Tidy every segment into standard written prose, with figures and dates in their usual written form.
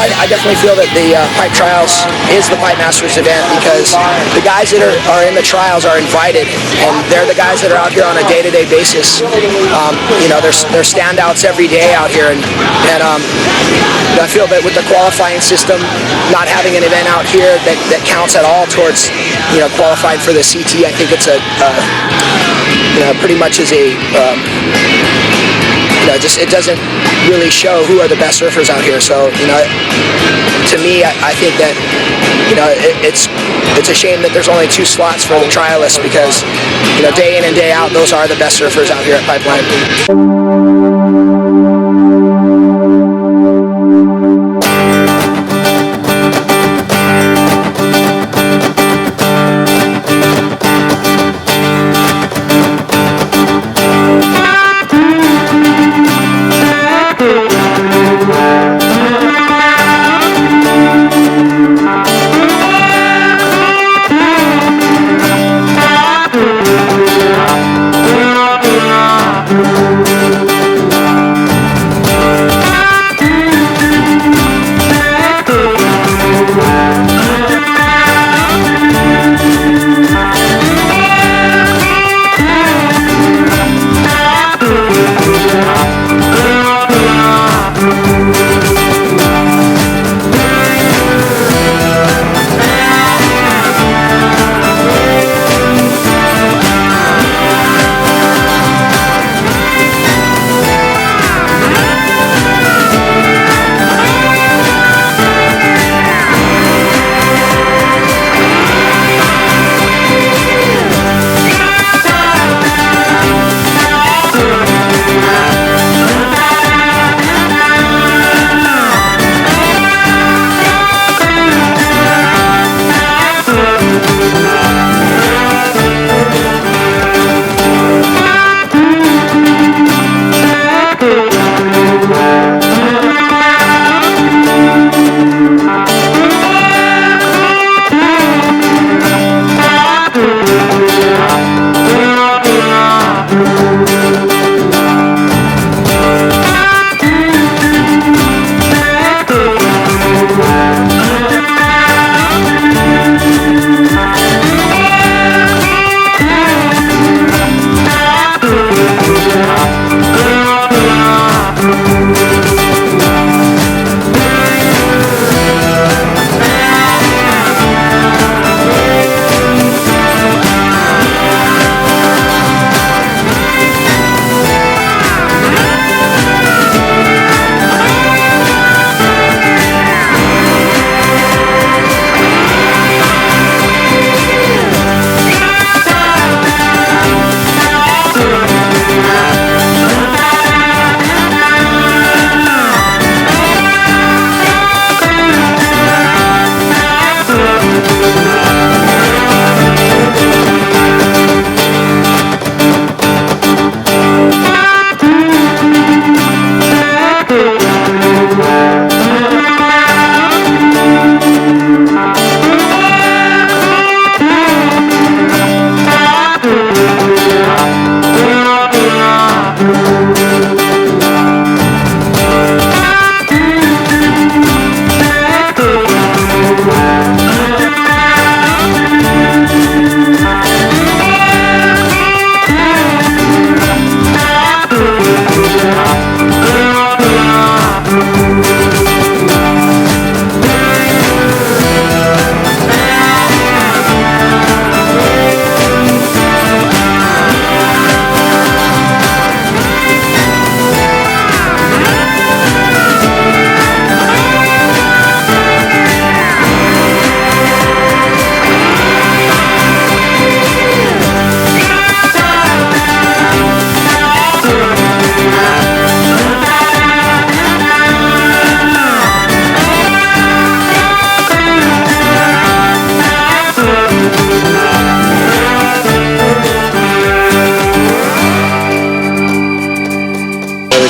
I definitely feel that the pipe trials is the Pipe Masters event because the guys that are in the trials are invited, and they're the guys that are out here on a day-to-day basis. They're standouts every day out here, and I feel that with the qualifying system, not having an event out here that counts at all towards qualifying for the CT, I think it's pretty much is a it doesn't really show who are the best surfers out here. So to me, I think that it's a shame that there's only 2 slots for the trialists because day in and day out, those are the best surfers out here at Pipeline.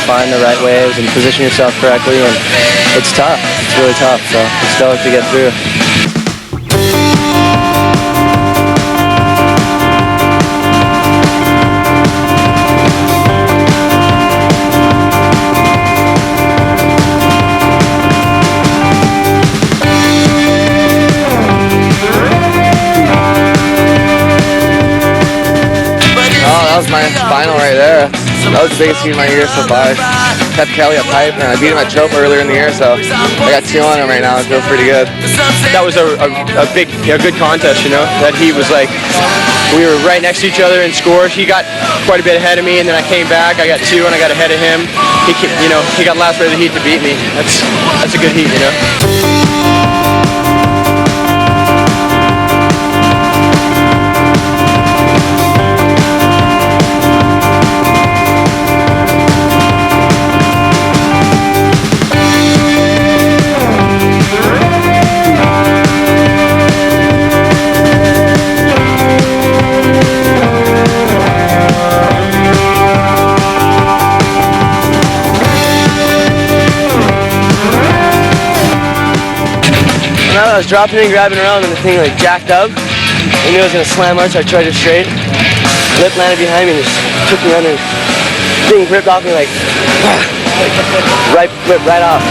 find the right waves and position yourself correctly, and it's tough. It's really tough, so I'm stoked to get through. was my final right there. That was the biggest heat of my year so far. Kept Kelly a pipe, and I beat him at Chope earlier in the year, so I got 2 on him right now. It feels pretty good. That was a good contest, you know. That heat was like, we were right next to each other in scores. He got quite a bit ahead of me, and then I came back. I got 2, and I got ahead of him. He got last bit of the heat to beat me. That's a good heat, you know. I was dropping and grabbing around and the thing like jacked up. I knew I was gonna slam out, so I tried it straight. Lip landed behind me and just took me under. Thing ripped off me like ripped right off.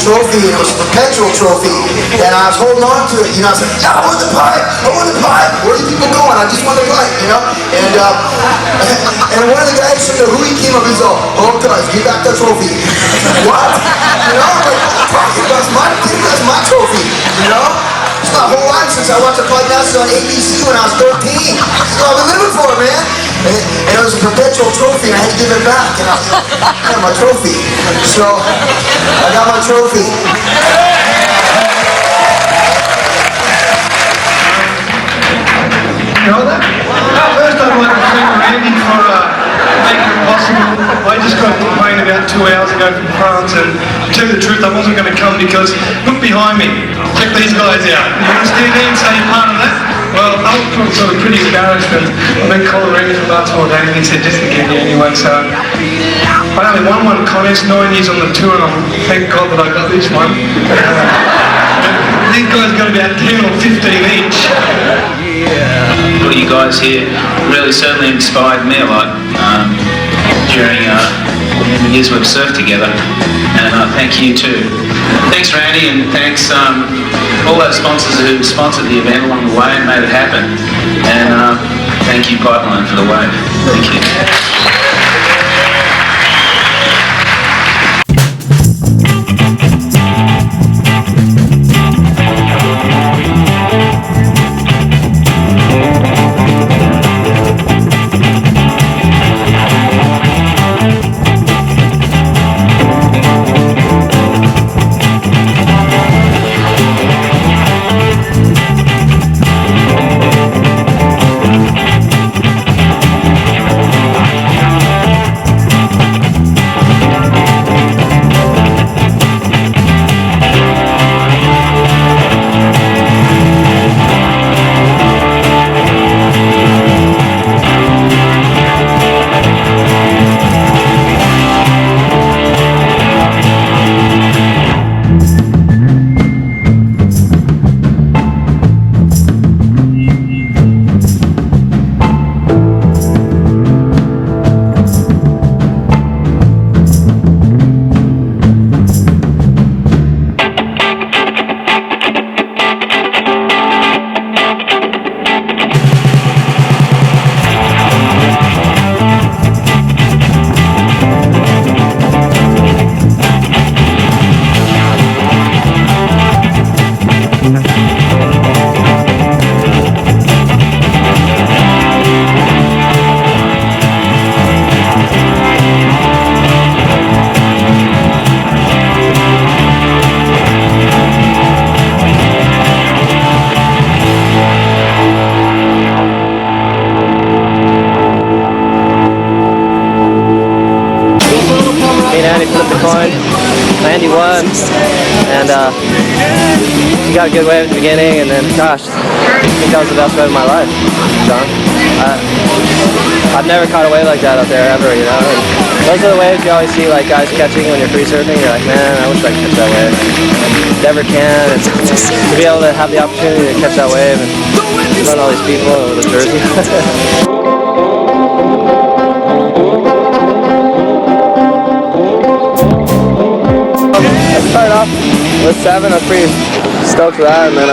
Trophy, and it was a perpetual trophy, and I was holding on to it, you know. I was like, yeah, I won the pipe, where are you people going? I just won the pipe, you know. And one of the guys said, who he came up, he's all, hold tight, give back that trophy. What? You know, I'm like, that's my trophy, you know. It's my whole life since I watched the Pipe Masters on ABC when I was 13. So I've been living for it, man. And it was a perpetual trophy, and I had to give it back, and I got my trophy. So, I got my trophy. You know that? First I'd like to thank Randy for making it possible. I just got to the plane about 2 hours ago from France, and to tell you the truth, I wasn't going to come because, look behind me, check these guys out. You want to stand there and say you're part of that? Well, I was sort of pretty embarrassed, and I met Colin Randy for about 4 days, and he said just to get you anyway, so I only won one contest, 9 years on the tour, and thank God that I got this one. These guys got about 10 or 15 each. Well, you guys here really certainly inspired me a lot during the years we've surfed together, and thank you too. Thanks Randy, and thanks all those sponsors who sponsored the event along the way and made it happen, and thank you Pipeline for the wave. Thank you. Andy flipped the coin. Andy won, and he got a good wave at the beginning, and then, gosh, I think that was the best wave of my life, John. I've never caught a wave like that out there ever, you know. And those are the waves you always see, like guys catching when you're free surfing. You're like, man, I wish I could catch that wave. Never can. And to be able to have the opportunity to catch that wave and in front of all these people with a jersey. I started off with 7. I was pretty stoked for that, and then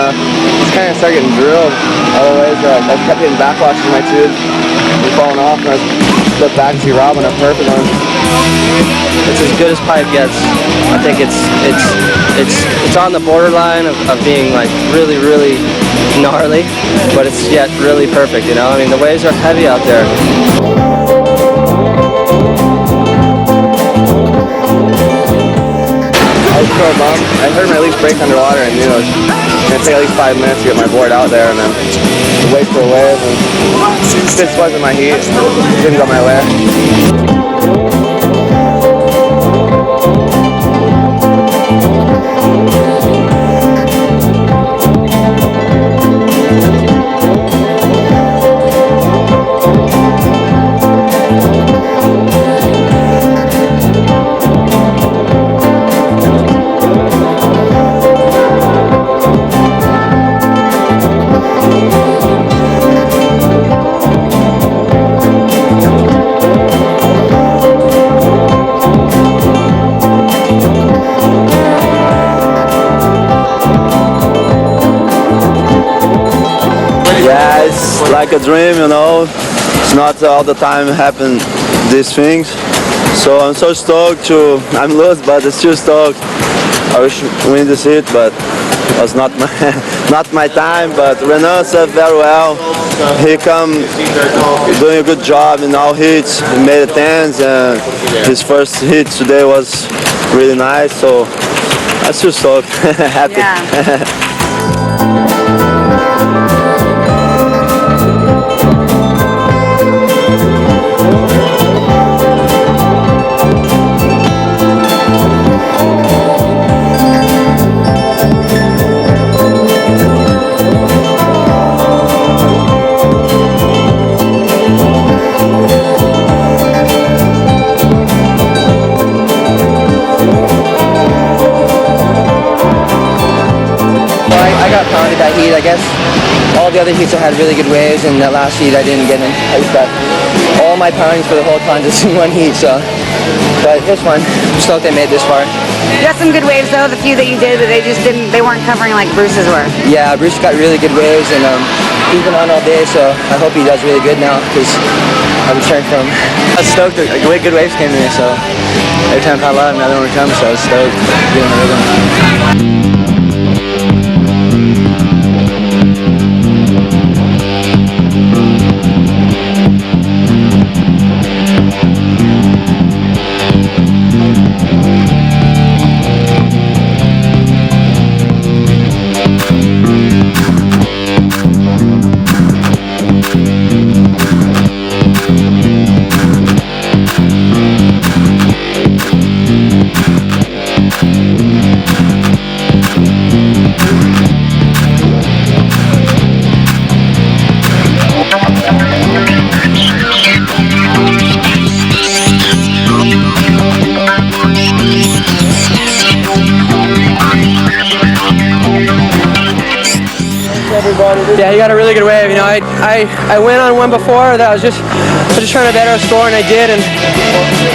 just kind of started getting drilled all the way. So I kept getting backwash in my tube and falling off, and I flipped back to see Robin a perfect one. It's as good as pipe gets. I think it's on the borderline of being like really, really gnarly, but it's yet really perfect, you know? I mean, the waves are heavy out there. I was so bummed. I heard my leash break underwater and knew it was going to take at least 5 minutes to get my board out there, and then wait for a wave, and this wasn't my heat. It didn't go my way. Yeah, it's like a dream, you know. It's not all the time happen these things. So I'm so stoked to. I'm lost, but I'm still stoked. I wish to win this heat, but it was not my time. But Renan surfed very well. He come doing a good job in all heats. He made the 10s, and his first hit today was really nice. So I'm still stoked, happy. Yeah. I got pounded that heat. I guess all the other heats I had really good waves, and that last heat I didn't get in. I just got all my poundings for the whole time just in one heat. So, but it was fun. I'm stoked they made this far. You got some good waves though. The few that you did, but they weren't covering like Bruce's were. Yeah, Bruce got really good waves, and he's been on all day. So I hope he does really good now because I've been cheering for him. I was stoked. Good waves came to me. So every time I love another one would come. So I was stoked getting the rhythm. Yeah, he got a really good wave. You know, I went on one before that I was just trying to better a score, and I did. And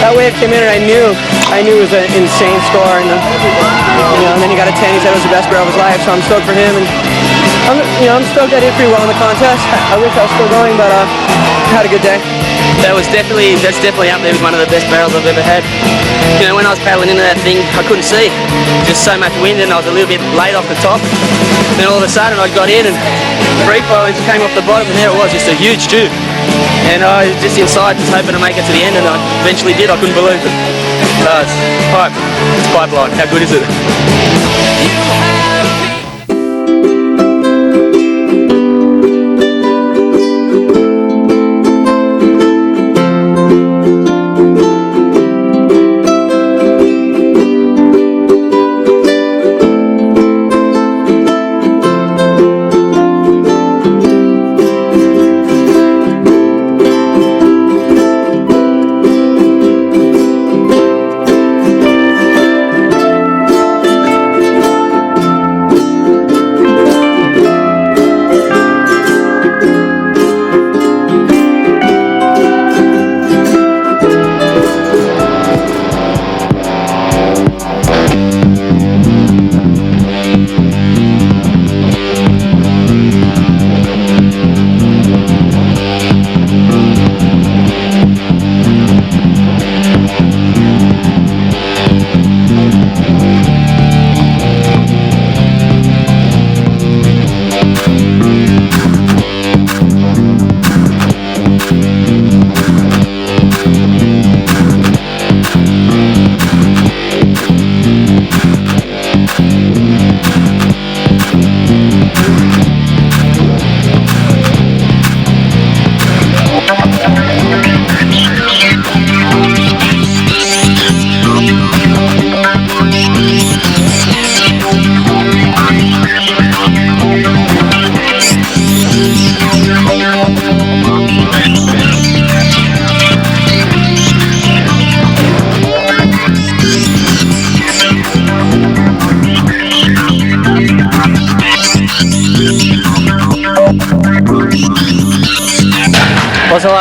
that wave came in, and I knew it was an insane score. And and then he got a 10. He said it was the best barrel of his life. So I'm stoked for him, and I'm stoked I did pretty well in the contest. I wish I was still going, but had a good day. That's definitely up there with one of the best barrels I've ever had. You know, when I was paddling into that thing, I couldn't see. Just so much wind, and I was a little bit late off the top. Then all of a sudden I got in and free flow came off the bottom, and there it was, just a huge tube. And I was just inside, just hoping to make it to the end, and I eventually did. I couldn't believe it. It's pipe. It's pipeline. How good is it?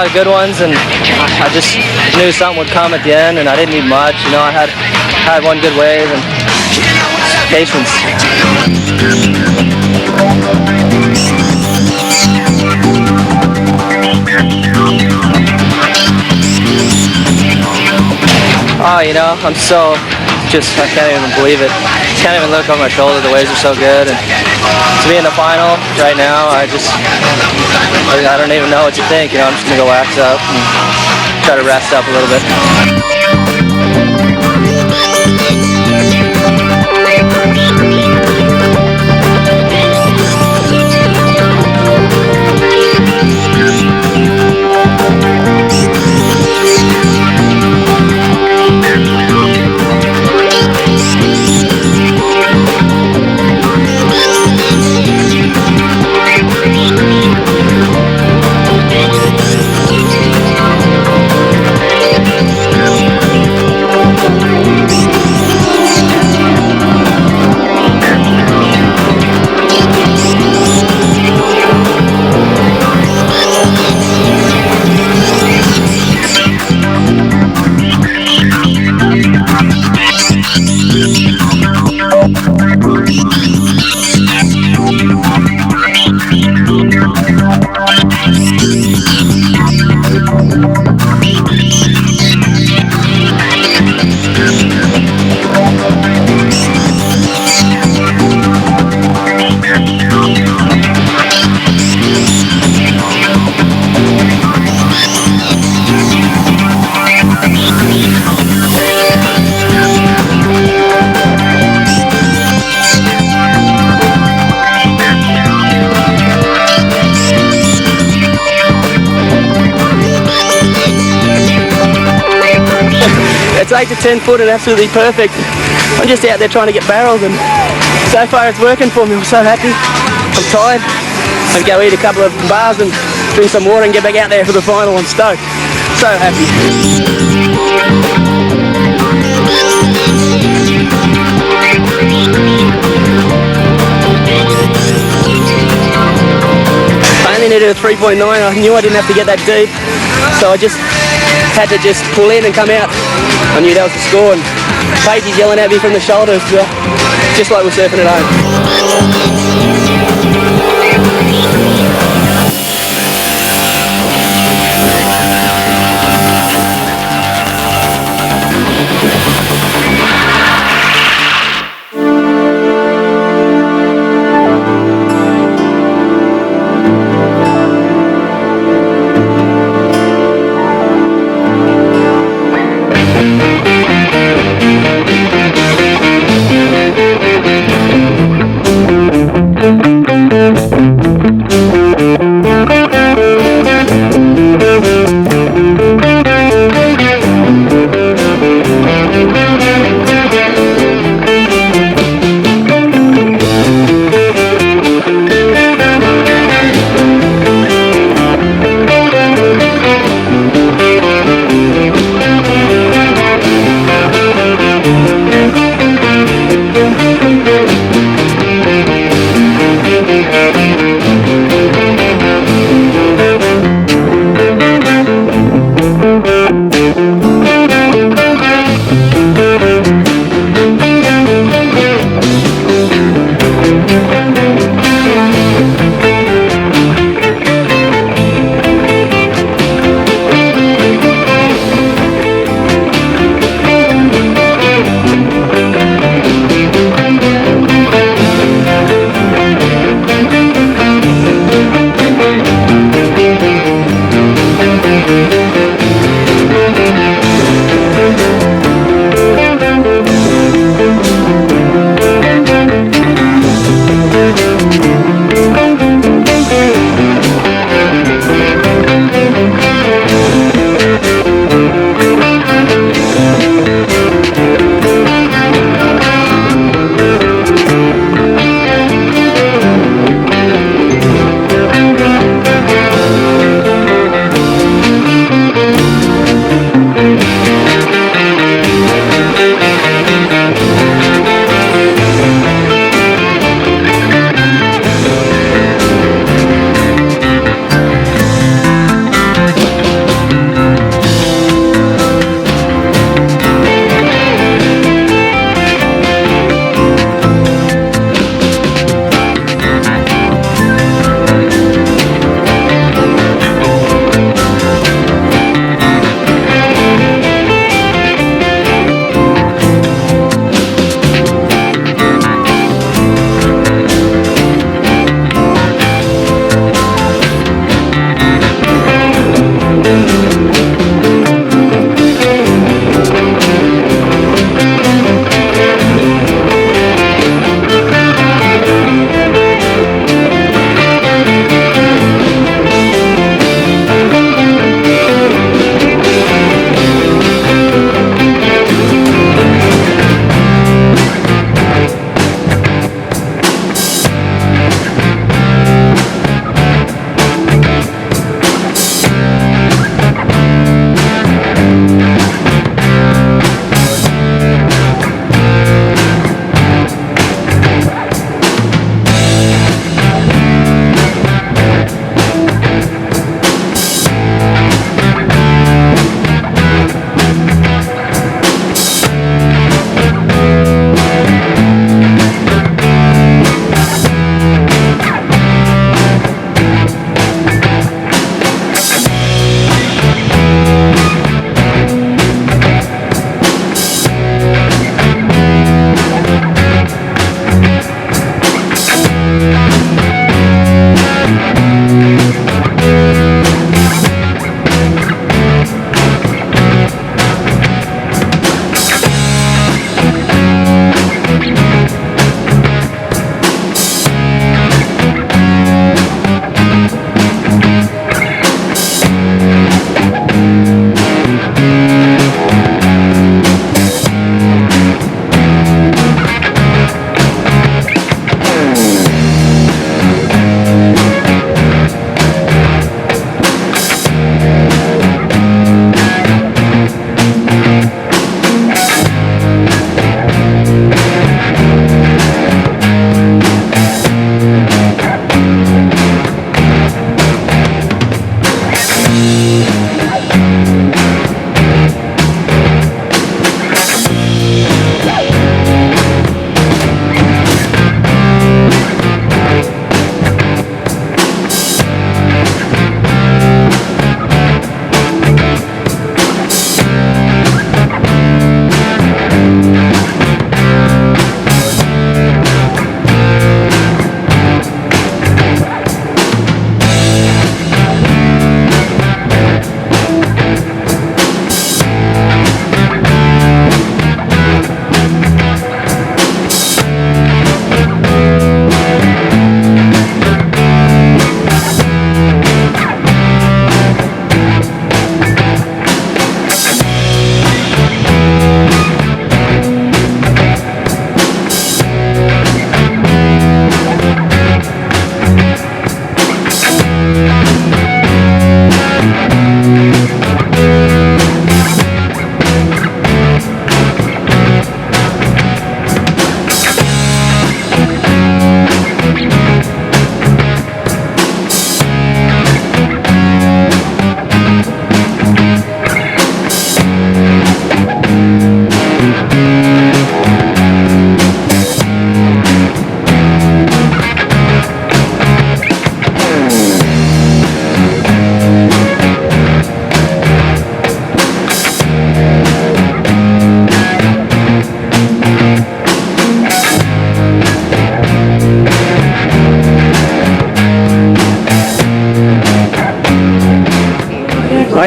lot of good ones, and I just knew something would come at the end, and I didn't need much. You know, I had one good wave and patience. Oh, you know, I can't even believe it. Can't even look on my shoulder. The waves are so good, and to be in the final right now, I don't even know what to think. You know, I'm just gonna go wax up and try to rest up a little bit. It's 8 to 10 foot and absolutely perfect. I'm just out there trying to get barrels, and so far it's working for me. I'm so happy. I'm tired. I'll go eat a couple of bars and drink some water and get back out there for the final. I'm stoked. So happy. I only needed a 3.9. I knew I didn't have to get that deep, so I just had to just pull in and come out. I knew that was the score, and Patey's yelling at me from the shoulders, just like we're surfing at home.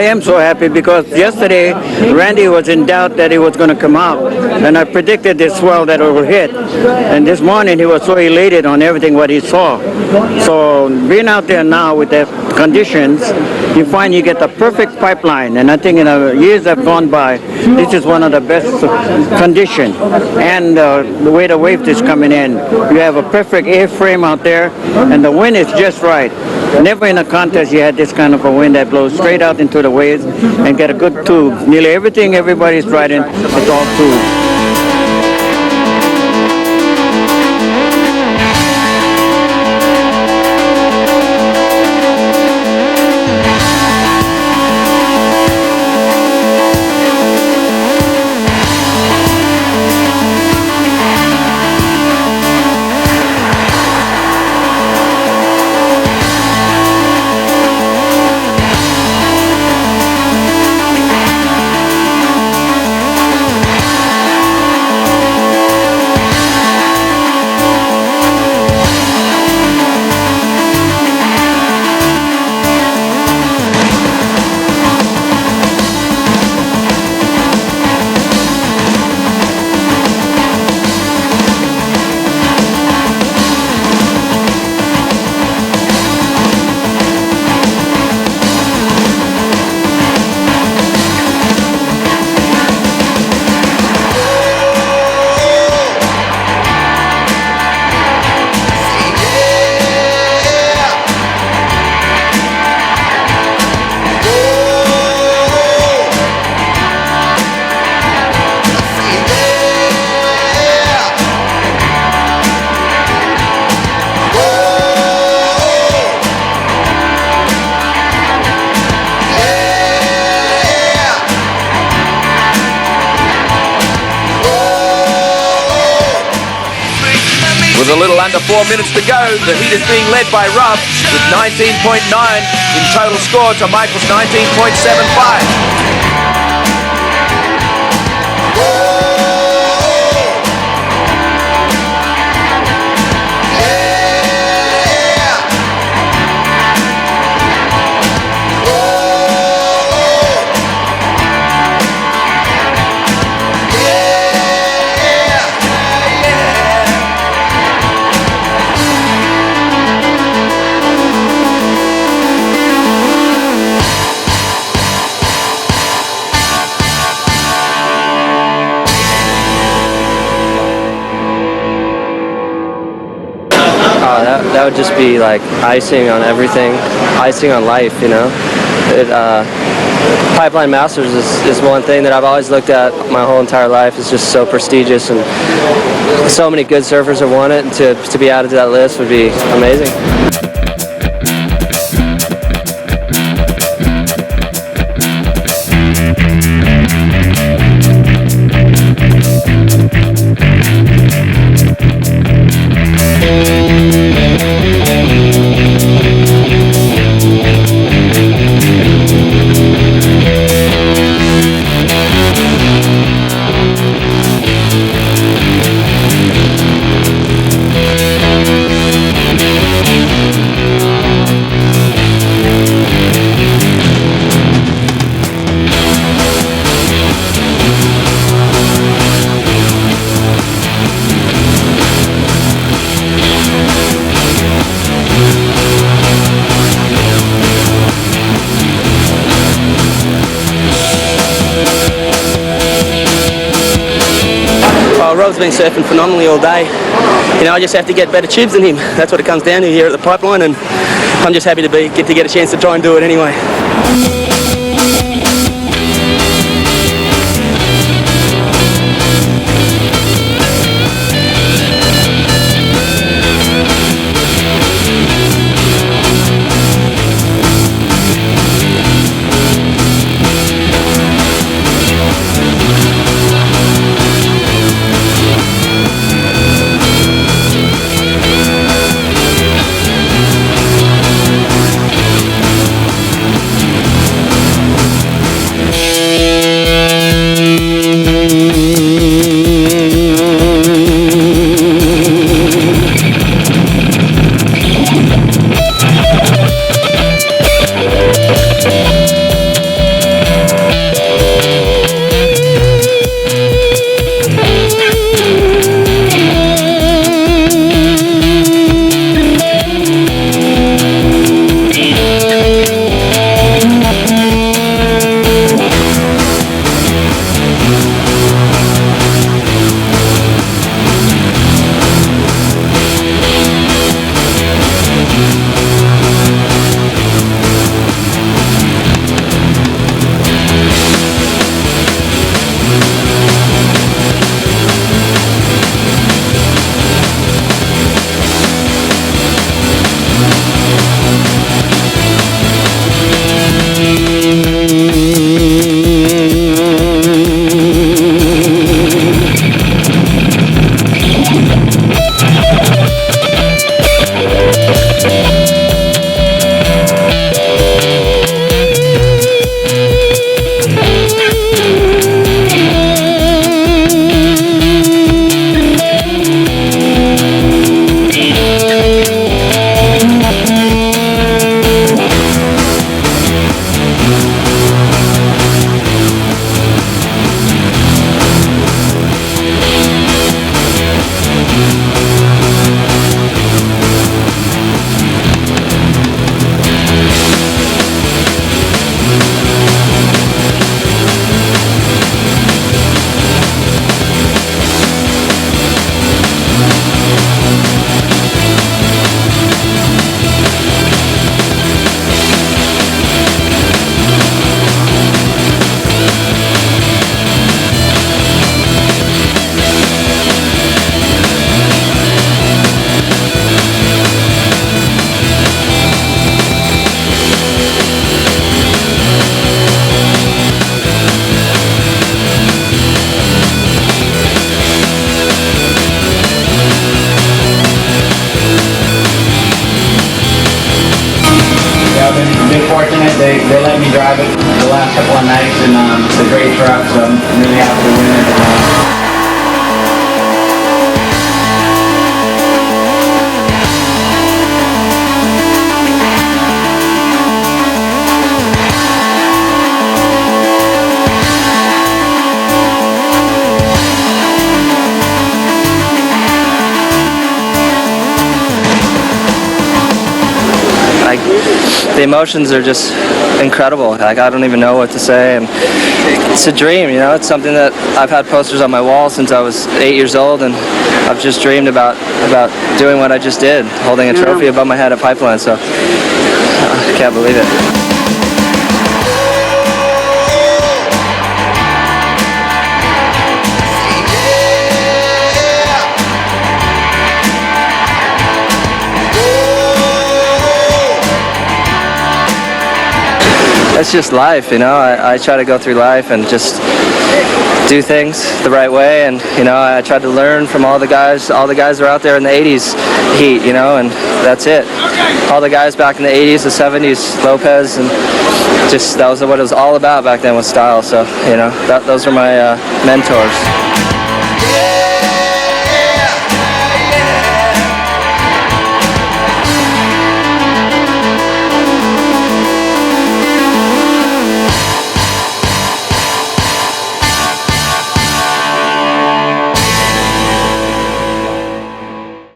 am so happy because yesterday Randy was in doubt that he was going to come out, and I predicted this swell that it would hit. And this morning he was so elated on everything what he saw. So being out there now with the conditions, you find you get the perfect pipeline. And I think in the years that have gone by, this is one of the best condition. And the way the wave is coming in, you have a perfect airframe out there, and the wind is just right. Never in a contest you had this kind of a wind that blows straight out into the waves and get a good tube. Nearly everything everybody's riding, it's all tubes. With a little under 4 minutes to go, the heat is being led by Ruff with 19.9 in total score to Michael's 19.75. That would just be like icing on everything, icing on life, you know. Pipeline Masters is one thing that I've always looked at my whole entire life. It's just so prestigious, and so many good surfers have won it, and to be added to that list would be amazing. Rob's been surfing phenomenally all day. You know, I just have to get better tubes than him. That's what it comes down to here at the pipeline, and I'm just happy to get a chance to try and do it anyway. the last couple of nights, and it's a great truck, so I'm really happy to win it. The emotions are just incredible. Like, I don't even know what to say, and it's a dream, you know. It's something that I've had posters on my wall since I was 8 years old, and I've just dreamed about doing what I just did, holding a trophy above my head at Pipeline. So I can't believe it. It's just life, you know. I try to go through life and just do things the right way, and you know, I try to learn from all the guys that are out there in the 80s heat, you know, and that's it. All the guys back in the 80s, the 70s, Lopez, and just that was what it was all about back then with style. So, you know, those are my mentors.